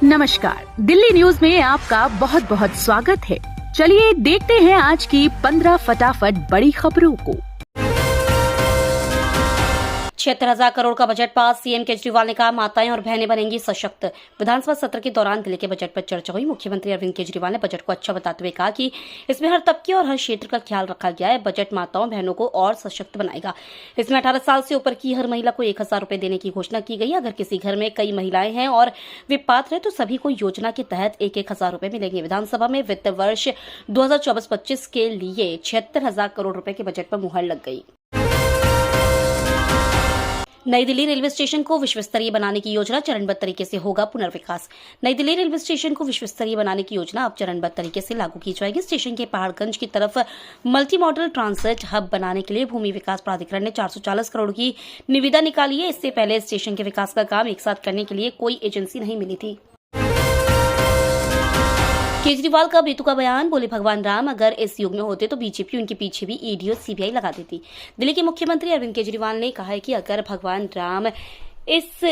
नमस्कार, दिल्ली न्यूज में आपका बहुत बहुत स्वागत है। चलिए देखते हैं आज की 15 फटाफट बड़ी खबरों को। 76,000 करोड़ का बजट पास। सीएम केजरीवाल ने कहा माताएं और बहनें बनेंगी सशक्त। विधानसभा सत्र के दौरान दिल्ली के बजट पर चर्चा हुई। मुख्यमंत्री अरविंद केजरीवाल ने बजट को अच्छा बताते हुए कहा कि इसमें हर तबके और हर क्षेत्र का ख्याल रखा गया है। बजट माताओं बहनों को और सशक्त बनाएगा। इसमें 18 साल से ऊपर की हर महिला को 1,000 रुपए देने की घोषणा की गई। अगर किसी घर में कई महिलाएं हैं और वे पात्र है तो सभी को योजना के तहत 1,000 रुपए मिलेंगे। विधानसभा में वित्त वर्ष 2024-25 के लिए 76,000 करोड़ रुपए के बजट पर मुहर लग गई। नई दिल्ली रेलवे स्टेशन को विश्व स्तरीय बनाने की योजना चरणबद्ध तरीके से होगा पुनर्विकास। नई दिल्ली रेलवे स्टेशन को विश्व स्तरीय बनाने की योजना अब चरणबद्ध तरीके से लागू की जाएगी। स्टेशन के पहाड़गंज की तरफ मल्टी मॉडल ट्रांसिट हब बनाने के लिए भूमि विकास प्राधिकरण ने 440 करोड़ की निविदा निकाली है। इससे पहले स्टेशन के विकास का काम एक साथ करने के लिए कोई एजेंसी नहीं मिली थी। केजरीवाल का बेतुका बयान। बोले भगवान राम अगर इस युग में होते तो बीजेपी उनके पीछे भी ईडी और सीबीआई लगा देती। दिल्ली के मुख्यमंत्री अरविंद केजरीवाल ने कहा है कि अगर भगवान राम इस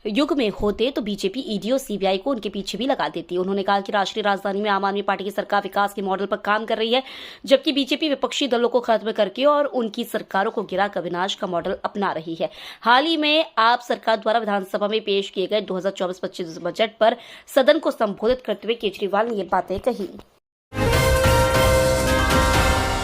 युग में होते तो बीजेपी ईडी और सीबीआई को उनके पीछे भी लगा देती। उन्होंने कहा कि राष्ट्रीय राजधानी में आम आदमी पार्टी की सरकार विकास के मॉडल पर काम कर रही है, जबकि बीजेपी विपक्षी दलों को खत्म करके और उनकी सरकारों को गिराकर विनाश का मॉडल अपना रही है। हाल ही में आप सरकार द्वारा विधानसभा में पेश किए गए 2024-25 बजट पर सदन को संबोधित करते हुए केजरीवाल ने ये बातें कही।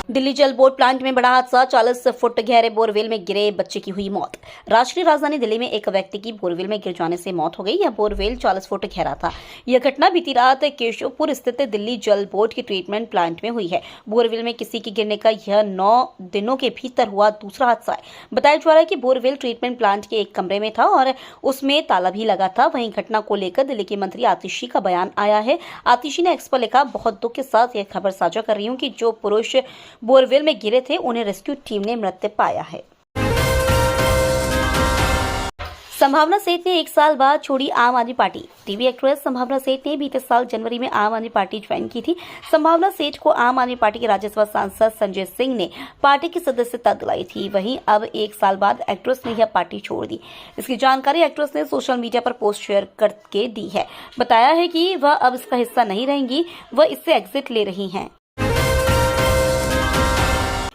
दिल्ली जल बोर्ड प्लांट में बड़ा हादसा। 40 फुट गहरे बोरवेल में गिरे बच्चे की हुई मौत। राष्ट्रीय राजधानी दिल्ली में एक व्यक्ति की बोरवेल में गिर जाने से मौत हो गई। यह बोरवेल 40 फुट गहरा था। यह घटना बीती रात केशवपुर स्थित दिल्ली जल बोर्ड के ट्रीटमेंट प्लांट में हुई है। बोरवेल में किसी के गिरने का यह 9 दिनों के भीतर हुआ दूसरा हादसा है। बताया जा रहा है कि बोरवेल ट्रीटमेंट प्लांट के एक कमरे में था और उसमें ताला भी लगा था। वहीं घटना को लेकर दिल्ली के मंत्री आतिशी का बयान आया है। आतिशी ने एक्स पर लिखा, बहुत दुख के साथ यह खबर साझा कर रही हूँ कि जो पुरुष बोरवेल में गिरे थे उन्हें रेस्क्यू टीम ने मृत पाया है। संभावना सेठ ने 1 साल बाद छोड़ी आम आदमी पार्टी। टीवी एक्ट्रेस संभावना सेठ ने बीते साल जनवरी में आम आदमी पार्टी ज्वाइन की थी। संभावना सेठ को आम आदमी पार्टी के राज्यसभा सांसद संजय सिंह ने पार्टी की सदस्यता दिलाई थी। वहीं अब 1 साल बाद एक्ट्रेस ने यह पार्टी छोड़ दी। इसकी जानकारी एक्ट्रेस ने सोशल मीडिया पर पोस्ट शेयर करके दी है। बताया है कि वह अब इसका हिस्सा नहीं रहेंगी, वह इससे एग्जिट ले रही हैं।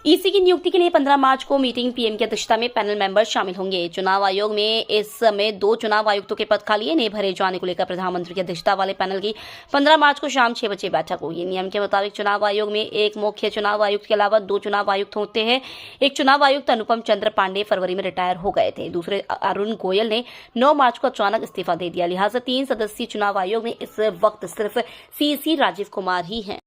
ईसी की नियुक्ति के लिए 15 मार्च को मीटिंग। पीएम की अध्यक्षता में पैनल मेंबर शामिल होंगे। चुनाव आयोग में इस समय 2 चुनाव आयुक्तों के पद खाली है। इन्हें भरे जाने को लेकर प्रधानमंत्री की अध्यक्षता वाले पैनल की 15 मार्च को शाम 6 बजे बैठक होगी। नियम के मुताबिक चुनाव आयोग में एक मुख्य चुनाव आयुक्त के अलावा 2 चुनाव आयुक्त होते हैं। एक चुनाव आयुक्त अनुपम चंद्र पांडे फरवरी में रिटायर हो गए थे। दूसरे अरुण गोयल ने 9 मार्च को अचानक इस्तीफा दे दिया। लिहाजा 3 सदस्यीय चुनाव आयोग में इस वक्त सिर्फ सीसी राजीव कुमार ही हैं।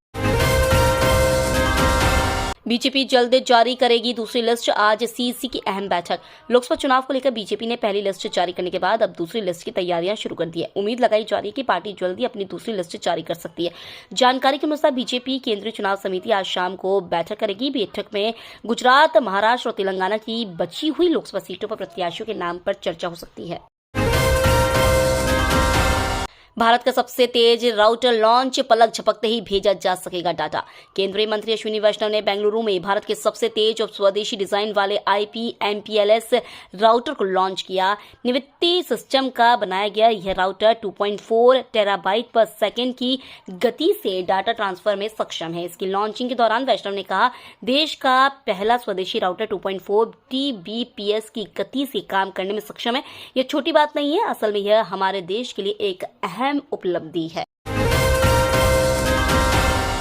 बीजेपी जल्द जारी करेगी दूसरी लिस्ट। आज सीईसी की अहम बैठक। लोकसभा चुनाव को लेकर बीजेपी ने पहली लिस्ट जारी करने के बाद अब दूसरी लिस्ट की तैयारियां शुरू कर दी है। उम्मीद लगाई जा रही है कि पार्टी जल्द ही अपनी दूसरी लिस्ट जारी कर सकती है। जानकारी के अनुसार बीजेपी केंद्रीय चुनाव समिति आज शाम को बैठक करेगी। बैठक में गुजरात, महाराष्ट्र और तेलंगाना की बची हुई लोकसभा सीटों पर प्रत्याशियों के नाम पर चर्चा हो सकती है। भारत का सबसे तेज राउटर लॉन्च। पलक झपकते ही भेजा जा सकेगा डाटा। केंद्रीय मंत्री अश्विनी वैष्णव ने बेंगलुरु में भारत के सबसे तेज और स्वदेशी डिजाइन वाले IP/MPLS राउटर को लॉन्च किया। निवित्ती सिस्टम का बनाया गया यह राउटर 2.4 टेराबाइट पर सेकेंड की गति से डाटा ट्रांसफर में सक्षम है। इसकी लॉन्चिंग के दौरान वैष्णव ने कहा, देश का पहला स्वदेशी राउटर 2.4 TBPS की गति से काम करने में सक्षम है। यह छोटी बात नहीं है, असल में यह हमारे देश के लिए एक अहम उपलब्धि है।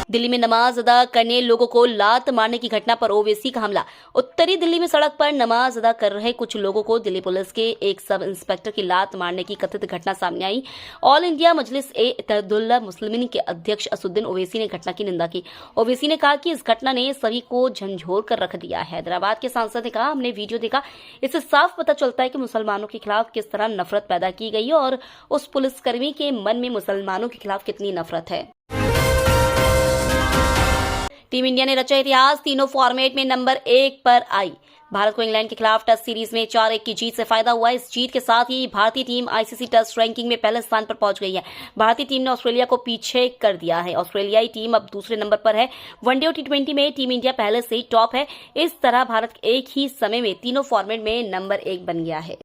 दिल्ली में नमाज अदा करने लोगों को लात मारने की घटना पर ओवैसी का हमला। उत्तरी दिल्ली में सड़क पर नमाज अदा कर रहे कुछ लोगों को दिल्ली पुलिस के एक सब इंस्पेक्टर की लात मारने की कथित घटना सामने आई। ऑल इंडिया मजलिस-ए-इत्तेहादुल मुस्लिमीन के अध्यक्ष असुद्दीन ओवैसी ने घटना की निंदा की। ओवैसी ने कहा कि इस घटना ने सभी को झंझोर कर रख दिया है। हैदराबाद के सांसद ने कहा, हमने वीडियो देखा, इससे साफ पता चलता है कि मुसलमानों के खिलाफ किस तरह नफरत पैदा की गई और उस पुलिसकर्मी के मन में मुसलमानों के खिलाफ कितनी नफरत है। टीम इंडिया ने रचा इतिहास। तीनों फॉर्मेट में नंबर 1 पर आई। भारत को इंग्लैंड के खिलाफ टेस्ट सीरीज में 4-1 की जीत से फायदा हुआ। इस जीत के साथ ही भारतीय टीम आईसीसी टेस्ट रैंकिंग में पहले स्थान पर पहुंच गई है। भारतीय टीम ने ऑस्ट्रेलिया को पीछे कर दिया है। ऑस्ट्रेलियाई टीम अब दूसरे नंबर पर है। वनडे और T20 में टीम इंडिया पहले से ही टॉप है। इस तरह भारत एक ही समय में तीनों फॉर्मेट में नंबर 1 बन गया है।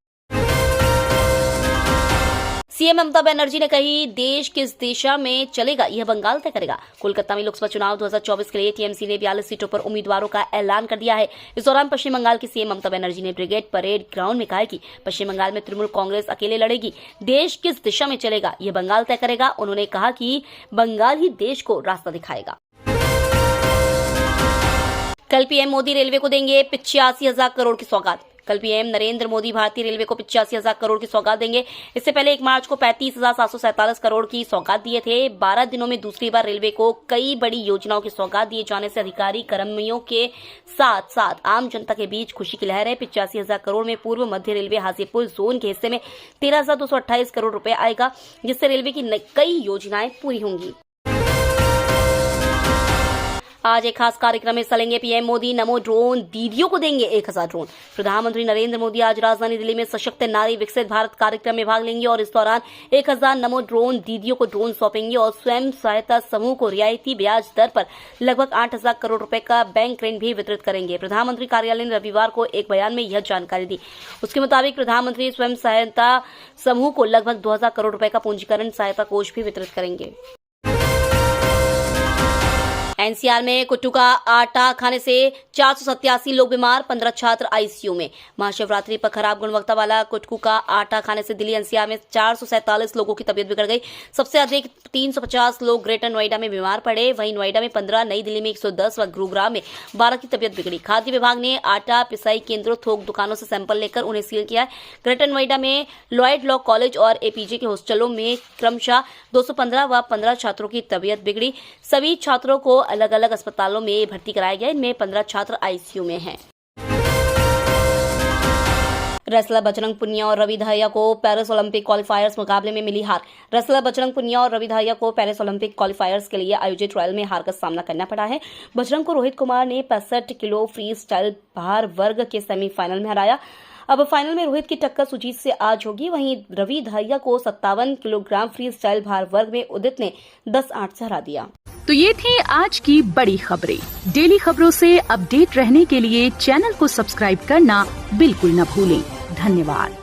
सीएम ममता बनर्जी ने कही, देश किस दिशा में चलेगा यह बंगाल तय करेगा। कोलकाता में लोकसभा चुनाव 2024 के लिए टीएमसी ने 42 सीटों पर उम्मीदवारों का ऐलान कर दिया है। इस दौरान पश्चिम बंगाल की सीएम ममता बनर्जी ने ब्रिगेड परेड ग्राउंड में कहा कि पश्चिम बंगाल में तृणमूल कांग्रेस अकेले लड़ेगी, देश किस दिशा में चलेगा यह बंगाल तय करेगा। उन्होंने कहा कि बंगाल ही देश को रास्ता दिखाएगा। कल पीएम मोदी रेलवे को देंगे 85,000 करोड़ की सौगात। कल पीएम नरेंद्र मोदी भारतीय रेलवे को 85,000 करोड़ की सौगात देंगे। इससे पहले 1 मार्च को 35,747 करोड़ की सौगात दिए थे। 12 दिनों में दूसरी बार रेलवे को कई बड़ी योजनाओं की सौगात दिए जाने से अधिकारी कर्मियों के साथ साथ आम जनता के बीच खुशी की लहर है। 85,000 करोड़ में पूर्व मध्य रेलवे हाजीपुर जोन के हिस्से में 13,228 करोड़ रुपए आएगा, जिससे रेलवे की कई योजनाएं पूरी होंगी। आज एक खास कार्यक्रम में हिस्सा लेंगे पीएम मोदी। नमो ड्रोन दीदियों को देंगे 1,000 ड्रोन। प्रधानमंत्री नरेंद्र मोदी आज राजधानी दिल्ली में सशक्त नारी विकसित भारत कार्यक्रम में भाग लेंगे और इस दौरान 1,000 नमो ड्रोन दीदियों को ड्रोन सौंपेंगे और स्वयं सहायता समूह को रियायती ब्याज दर पर लगभग 8,000 करोड़ रुपए का बैंक ऋण भी वितरित करेंगे। प्रधानमंत्री कार्यालय ने रविवार को एक बयान में यह जानकारी दी। उसके मुताबिक प्रधानमंत्री स्वयं सहायता समूह को लगभग 2,000 करोड़ रुपए का पूंजीकरण सहायता कोष भी वितरित करेंगे। एनसीआर में कुट्टू का आटा खाने से 487 लोग बीमार, 15 छात्र आईसीयू में। महाशिवरात्रि पर खराब गुणवत्ता वाला कुट्टू का आटा खाने से दिल्ली एनसीआर में 447 लोगों की तबीयत बिगड़ गई। सबसे अधिक 350 लोग ग्रेटर नोएडा में बीमार पड़े। वहीं नोएडा में 15, नई दिल्ली में 110 व गुरुग्राम में 12 की तबीयत बिगड़ी। खाद्य विभाग ने आटा पिसाई केंद्रों, थोक दुकानों से सैंपल लेकर उन्हें सील किया है। ग्रेटर नोएडा में लॉयड लॉ कॉलेज और एपीजे के हॉस्टलों में क्रमशः 215 व 15 छात्रों की तबीयत बिगड़ी। सभी छात्रों को अलग अलग अस्पतालों में भर्ती कराया गया। इनमें 15 छात्र आईसीयू में हैं। रेसलर बजरंग पुनिया और रवि दहिया को पेरिस ओलंपिक क्वालिफायर्स मुकाबले में मिली हार। रेसलर बजरंग पुनिया और रवि दहिया को पेरिस ओलंपिक क्वालिफायर्स के लिए आयोजित ट्रायल में हार का सामना करना पड़ा है। बजरंग को रोहित कुमार ने 65 किलो फ्री स्टाइल भार वर्ग के सेमीफाइनल में हराया। अब फाइनल में रोहित की टक्कर सुजीत से आज होगी। वहीं रवि दहिया को 57 किलोग्राम फ्री स्टाइल भार वर्ग में उदित ने 10-8 से हरा दिया। तो ये थी आज की बड़ी खबरें। डेली खबरों से अपडेट रहने के लिए चैनल को सब्सक्राइब करना बिल्कुल न भूलें। धन्यवाद।